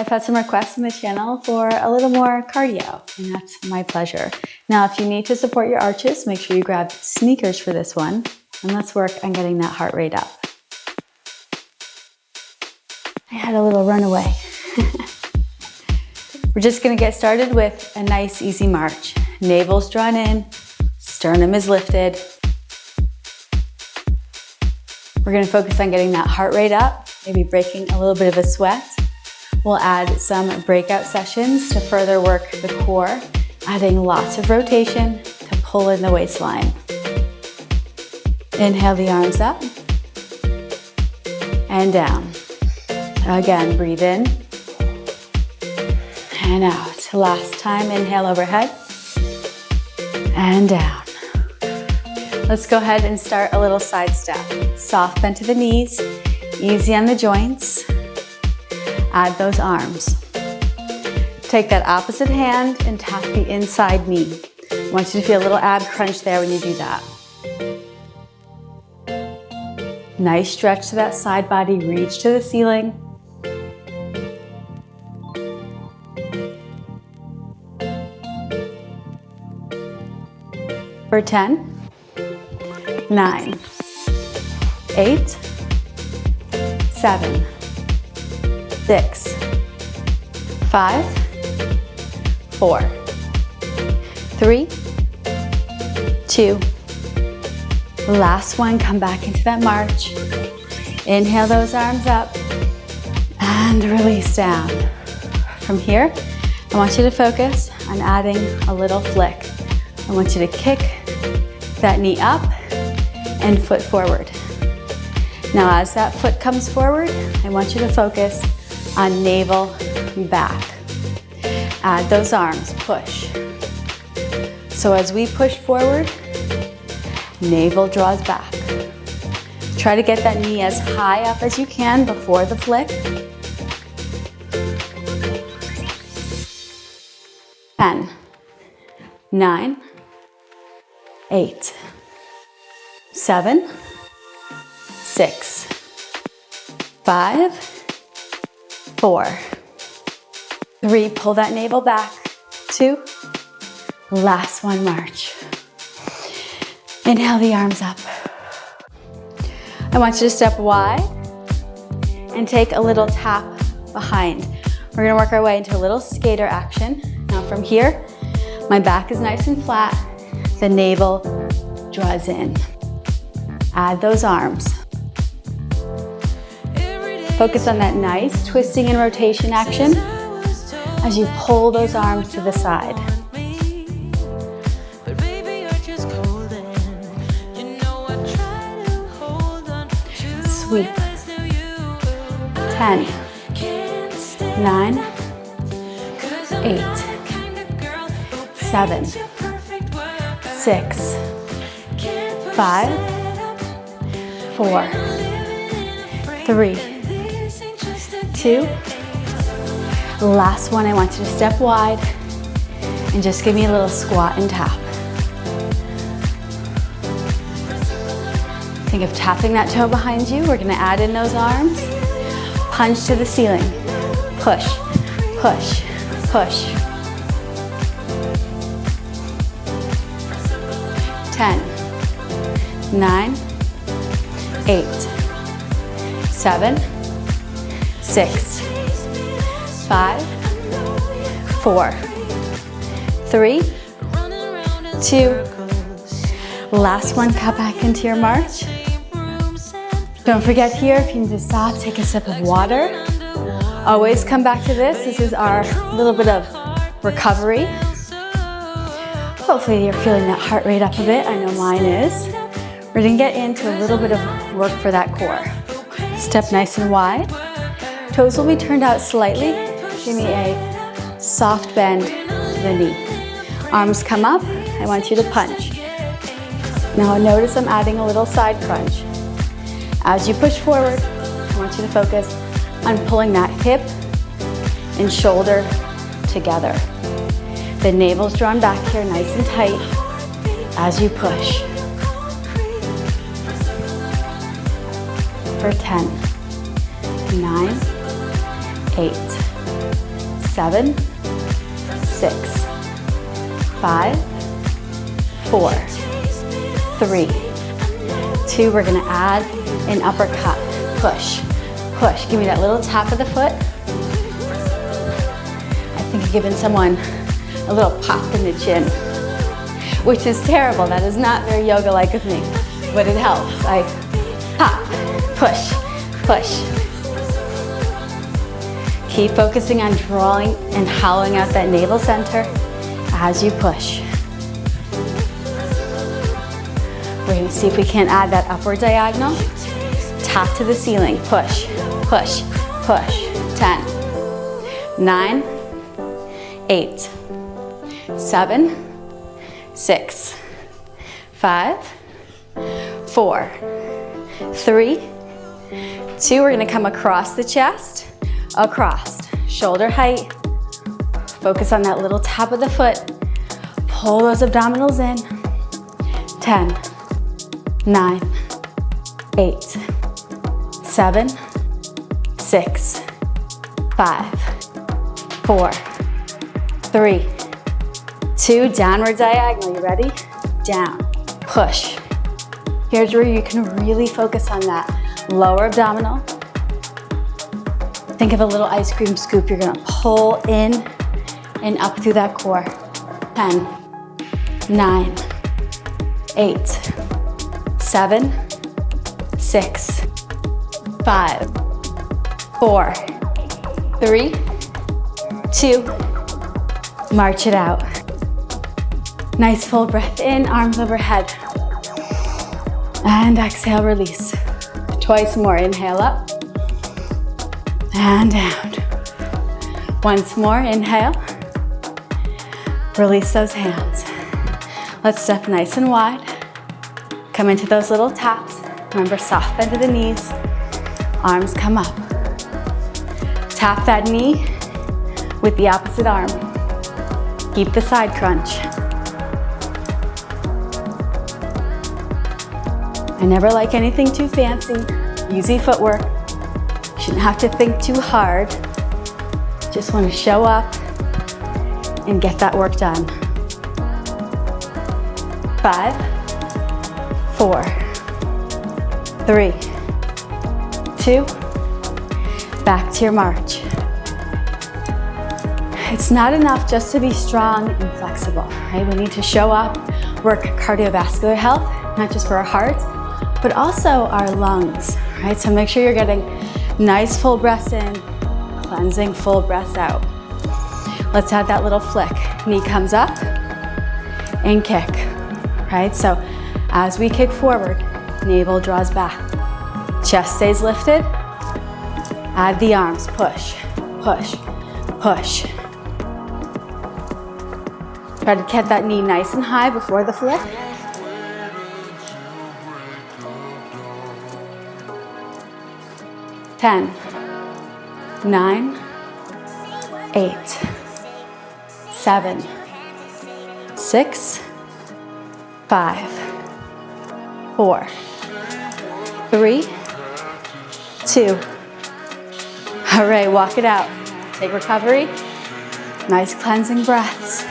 I've had some requests on the channel for a little more cardio, and that's my pleasure. Now, if you need to support your arches, make sure you grab sneakers for this one, and let's work on getting that heart rate up. I had a little runaway. We're just gonna get started with a nice, easy march. Navel's drawn in, sternum is lifted. We're gonna focus on getting that heart rate up, maybe breaking a little bit of a sweat. We'll add some breakout sessions to further work the core, adding lots of rotation to pull in the waistline. Inhale the arms up and down. Again, breathe in and out. Last time, inhale overhead and down. Let's go ahead and start a little side step. Soft bend to the knees, easy on the joints. Add those arms. Take that opposite hand and tap the inside knee. I want you to feel a little ab crunch there when you do that. Nice stretch to that side body, reach to the ceiling. For 10, 9, 8, 7, 6, 5, 4, 3, 2. Last one, come back into that march. Inhale those arms up and release down. From here, I want you to focus on adding a little flick. I want you to kick that knee up and foot forward. Now as that foot comes forward, I want you to focus on navel back. Add those arms, push. So as we push forward, navel draws back. Try to get that knee as high up as you can before the flick. 10, 9, 8, 7, 6, 5, 4, 3. Pull that navel back. 2. Last one, march. Inhale the arms up. I want you to step wide and take a little tap behind. We're gonna work our way into a little skater action. Now from here, my back is nice and flat. The navel draws in. Add those arms. Focus on that nice twisting and rotation action as you pull those arms to the side. Sweep. 10, 9, 8, 7, 6, 5, 4, 3, 2. Last one, I want you to step wide and just give me a little squat and tap. Think of tapping that toe behind you. We're gonna add in those arms. Punch to the ceiling. Push, push, push. 10, 9, 8, 7, 6, 5, 4, 3, 2. Last one, cut back into your march. Don't forget here, if you need to stop, take a sip of water. Always come back to this. This is our little bit of recovery. Hopefully you're feeling that heart rate up a bit. I know mine is. We're gonna get into a little bit of work for that core. Step nice and wide. Toes will be turned out slightly. Give me a soft bend to the knee. Arms come up. I want you to punch. Now notice I'm adding a little side crunch. As you push forward, I want you to focus on pulling that hip and shoulder together. The navel's drawn back here nice and tight as you push. For 10, 9, 8, 7, 6, 5, 4, 3, 2. We're gonna add an uppercut. Push, push. Give me that little tap of the foot. I think you're giving someone a little pop in the chin, which is terrible. That is not very yoga-like of me, but it helps. I pop, push, push. Keep focusing on drawing and hollowing out that navel center as you push. We're gonna see if we can't add that upward diagonal. Tap to the ceiling, push, push, push. 10, 9, 8, 7, 6, 5, 4, 3, 2. We're gonna come across the chest, across, shoulder height. Focus on that little tap of the foot. Pull those abdominals in. 10, 9, 8, 7, 6, 5, 4, 3, 2. Downward diagonal. You ready? Down. Push. Here's where you can really focus on that lower abdominal. Think of a little ice cream scoop. You're gonna pull in and up through that core. 10, 9, 8, 7, 6, 5, 4, 3, 2. March it out. Nice full breath in, arms overhead. And exhale, release. Twice more, inhale up. And down. Once more, inhale. Release those hands. Let's step nice and wide. Come into those little taps. Remember, soft bend to the knees. Arms come up. Tap that knee with the opposite arm. Keep the side crunch. I never like anything too fancy. Easy footwork. Shouldn't have to think too hard. Just want to show up and get that work done. 5, 4, 3, 2. Back to your march. It's not enough just to be strong and flexible, right? We need to show up, work cardiovascular health, not just for our hearts, but also our lungs, right? So make sure you're getting nice full breaths in, cleansing full breaths out. Let's add that little flick. Knee comes up and kick, right? So as we kick forward, navel draws back. Chest stays lifted. Add the arms, push, push, push. Try to get that knee nice and high before the flick. Ten, 9, 8, 7, 6, 5, 4, 3, 2. All right, walk it out. Take recovery. Nice cleansing breaths.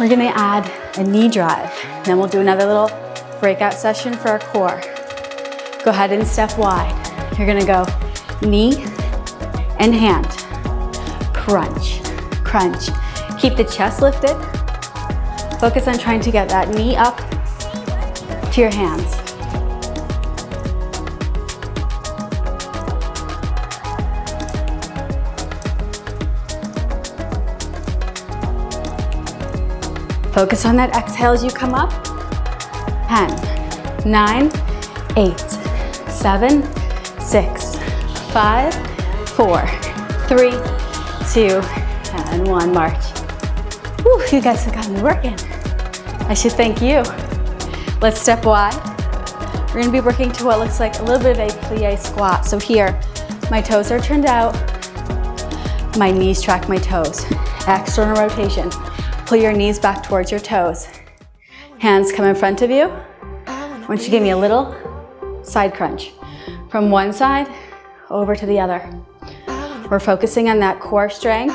We're gonna add a knee drive. Then we'll do another little breakout session for our core. Go ahead and step wide. You're gonna go knee and hand. Crunch, crunch. Keep the chest lifted. Focus on trying to get that knee up to your hands. Focus on that exhale as you come up. 10, 9, 8, 7, 6, 5, 4, 3, 2, and 1. March. Whew, you guys have gotten me working. I should thank you. Let's step wide. We're gonna be working to what looks like a little bit of a plie squat. So here, my toes are turned out. My knees track my toes. External rotation. Pull your knees back towards your toes. Hands come in front of you. I want you to give me a little side crunch. From one side over to the other. We're focusing on that core strength,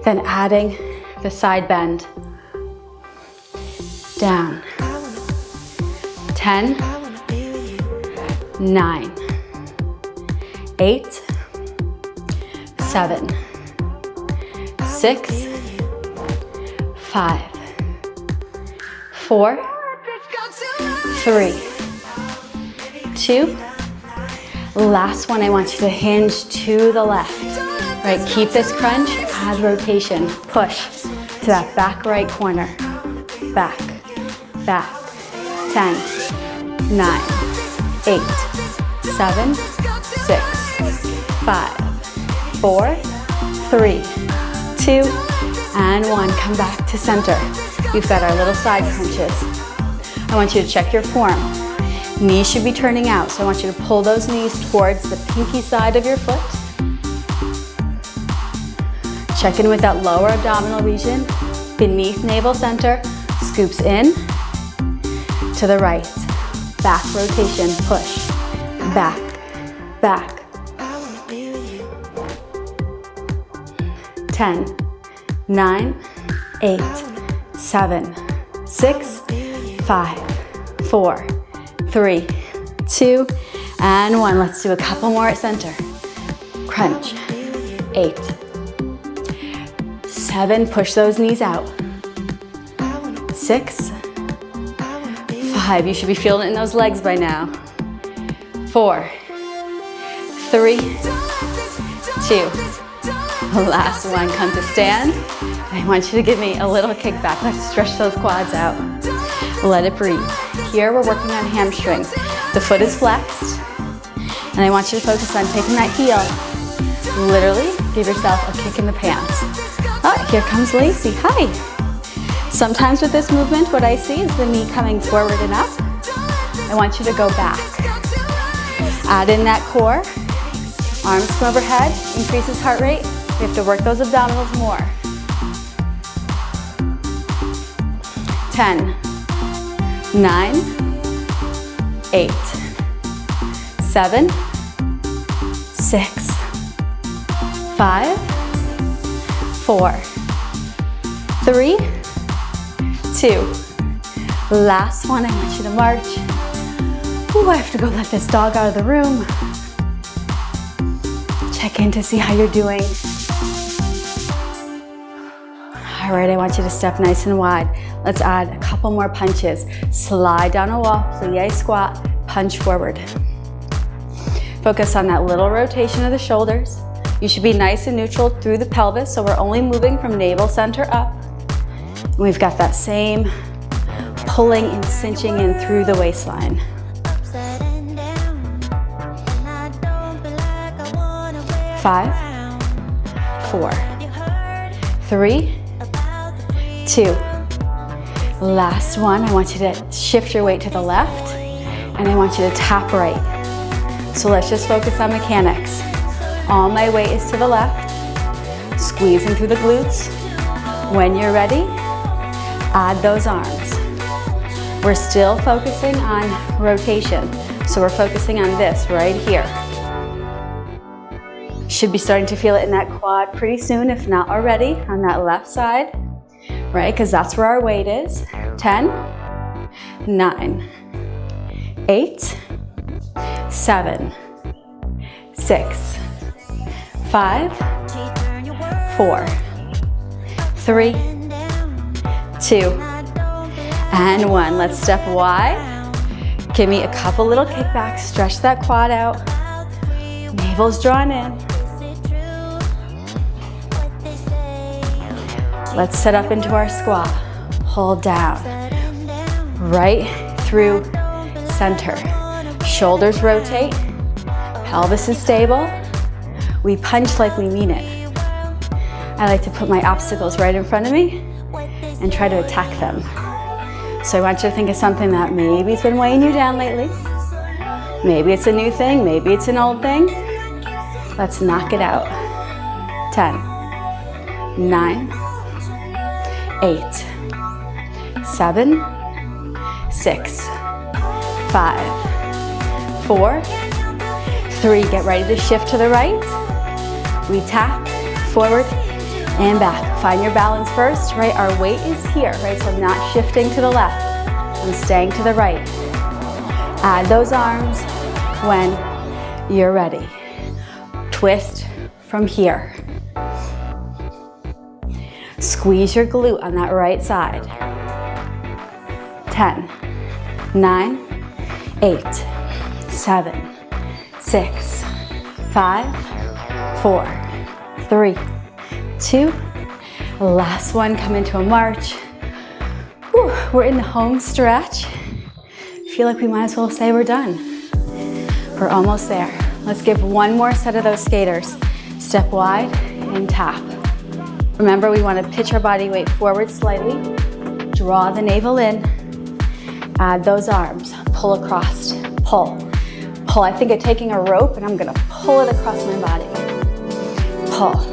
then adding the side bend. Down. 10, 9, 8, 7, 6, 5, 4, 3, 2. Last one, I want you to hinge to the left. Right, keep this crunch, add rotation, push to that back right corner. Back, back. 10, 9, 8, 7, 6, 5, 4, 3, 2, and 1. Come back to center. We've got our little side crunches. I want you to check your form. Knees should be turning out, so I want you to pull those knees towards the pinky side of your foot. Check in with that lower abdominal region, beneath navel center, scoops in, to the right. Back rotation, push. Back, back. 10, 9, 8, 7, 6, 5, 4, 3, 2, and 1. Let's do a couple more at center. Crunch. 8, 7, push those knees out. 6, 5, you should be feeling it in those legs by now. 4, 3, 2. Last one, come to stand. I want you to give me a little kickback. Let's stretch those quads out. Let it breathe. Here we're working on hamstrings. The foot is flexed, and I want you to focus on taking that heel. Literally, give yourself a kick in the pants. Oh, here comes Lacey. Hi. Sometimes with this movement, what I see is the knee coming forward and up. I want you to go back. Add in that core. Arms come overhead, increases heart rate. We have to work those abdominals more. 10, 9, 8, 7, 6, 5, 4, 3, 2. Last one, I want you to march. Ooh, I have to go let this dog out of the room. Check in to see how you're doing. All right, I want you to step nice and wide. Let's add a couple more punches. Slide down a wall, plie squat, punch forward. Focus on that little rotation of the shoulders. You should be nice and neutral through the pelvis, so we're only moving from navel center up. And we've got that same pulling and cinching in through the waistline. 5, 4, 3, 2. Last one, I want you to shift your weight to the left, and I want you to tap right. So let's just focus on mechanics. All my weight is to the left, squeezing through the glutes. When you're ready, add those arms. We're still focusing on rotation, so we're focusing on this right here. Should be starting to feel it in that quad pretty soon, if not already, on that left side, right? Because that's where our weight is. 10, 9, 8, 7, 6, 5, 4, 3, 2, and 1. Let's step wide. Give me a couple little kickbacks. Stretch that quad out. Navel's drawn in. Let's set up into our squat. Hold down. Right through center. Shoulders rotate. Pelvis is stable. We punch like we mean it. I like to put my obstacles right in front of me and try to attack them. So I want you to think of something that maybe has been weighing you down lately. Maybe it's a new thing, maybe it's an old thing. Let's knock it out. 10, 9, 8, 7, 6, 5, 4, 3. Get ready to shift to the right. We tap forward and back. Find your balance first, right? Our weight is here, right? So I'm not shifting to the left. I'm staying to the right. Add those arms when you're ready. Twist from here. Squeeze your glute on that right side. 10, 9, 8, 7, 6, 5, 4, 3, 2. Last one, come into a march. Whew, we're in the home stretch. Feel like we might as well say we're done. We're almost there. Let's give one more set of those skaters. Step wide and tap. Remember, we want to pitch our body weight forward slightly. Draw the navel in. Add those arms. Pull across. Pull. Pull. I think of taking a rope and I'm going to pull it across my body. Pull.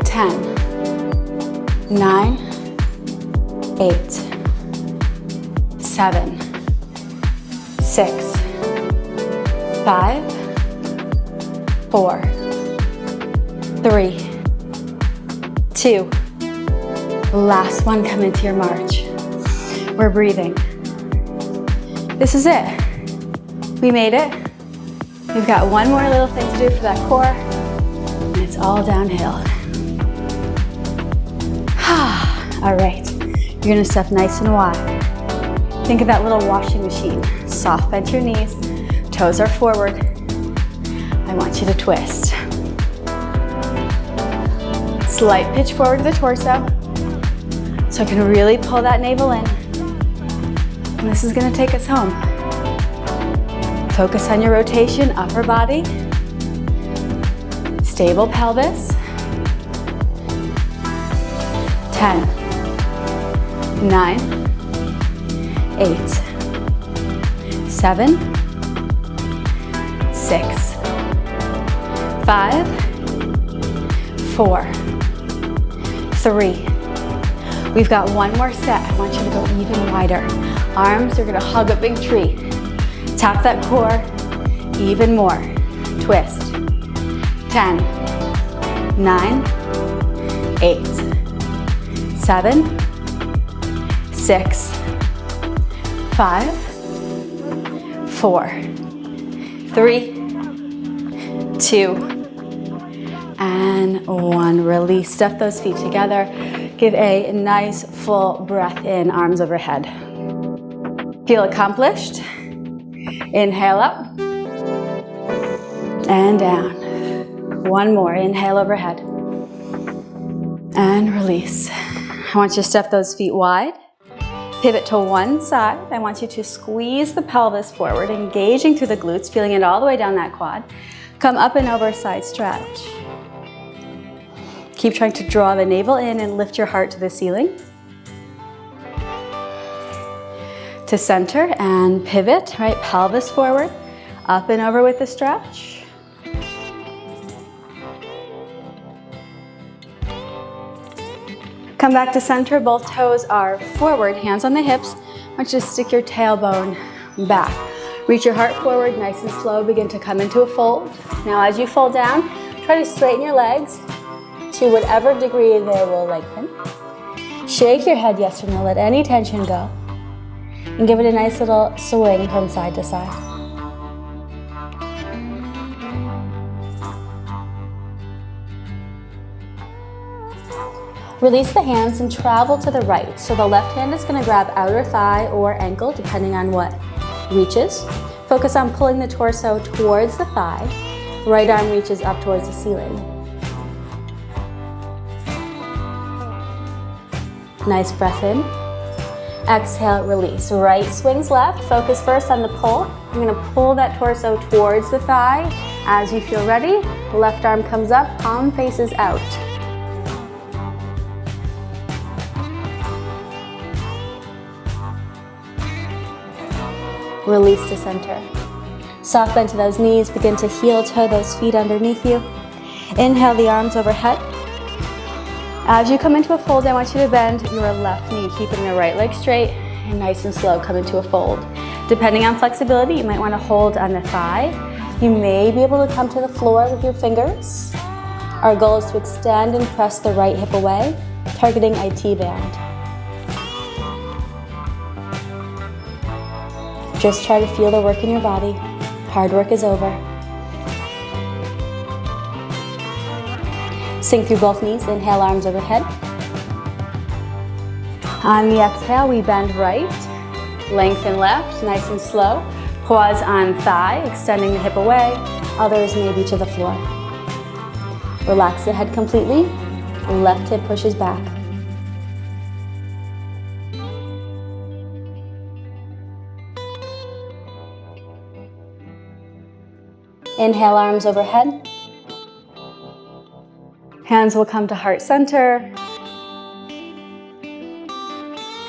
Ten, 9, 8, 7, 6, 5, 4, 3, 2. Last one, come into your march. We're breathing. This is it. We made it. We've got one more little thing to do for that core, and it's all downhill. All right, you're gonna step nice and wide. Think of that little washing machine. Soft bend your knees, toes are forward. I want you to twist. Slight pitch forward to the torso, so I can really pull that navel in. And this is gonna take us home. Focus on your rotation, upper body, stable pelvis. 10, 9, 8, 7, 6, 5, 4, 3. We've got one more set. I want you to go even wider. Arms are gonna hug a big tree. Tap that core even more. Twist. 10, 9, 8, 7, 6, 5, 4, 3, 2, and 1. Release. Step those feet together. Give a nice full breath in, arms overhead. Feel accomplished. Inhale up and down. One more. Inhale overhead and release. I want you to step those feet wide. Pivot to one side. I want you to squeeze the pelvis forward, engaging through the glutes, feeling it all the way down that quad. Come up and over, side stretch. Keep trying to draw the navel in and lift your heart to the ceiling. To center and pivot, right? Pelvis forward, up and over with the stretch. Come back to center, both toes are forward, hands on the hips. I want you to stick your tailbone back. Reach your heart forward, nice and slow, begin to come into a fold. Now as you fold down, try to straighten your legs to whatever degree they will lengthen. Shake your head yes or no, let any tension go. And give it a nice little swing from side to side. Release the hands and travel to the right. So the left hand is going to grab outer thigh or ankle, depending on what reaches. Focus on pulling the torso towards the thigh. Right arm reaches up towards the ceiling. Nice breath in. Exhale, release. Right swings left. Focus first on the pull. You're going to pull that torso towards the thigh. As you feel ready, left arm comes up, palm faces out. Release to center. Soft bend to those knees. Begin to heel toe those feet underneath you. Inhale the arms overhead. As you come into a fold, I want you to bend your left knee, keeping the right leg straight, and nice and slow come into a fold. Depending on flexibility, you might want to hold on the thigh. You may be able to come to the floor with your fingers. Our goal is to extend and press the right hip away, targeting IT band. Just try to feel the work in your body. Hard work is over. Sink through both knees, inhale, arms overhead. On the exhale, we bend right, lengthen left, nice and slow. Pause on thigh, extending the hip away. Others may be to the floor. Relax the head completely. Left hip pushes back. Inhale, arms overhead. Hands will come to heart center.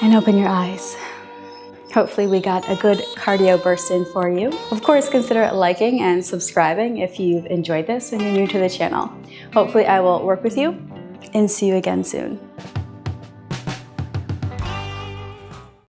And open your eyes. Hopefully we got a good cardio burst in for you. Of course, consider liking and subscribing if you've enjoyed this and you're new to the channel. Hopefully I will work with you and see you again soon.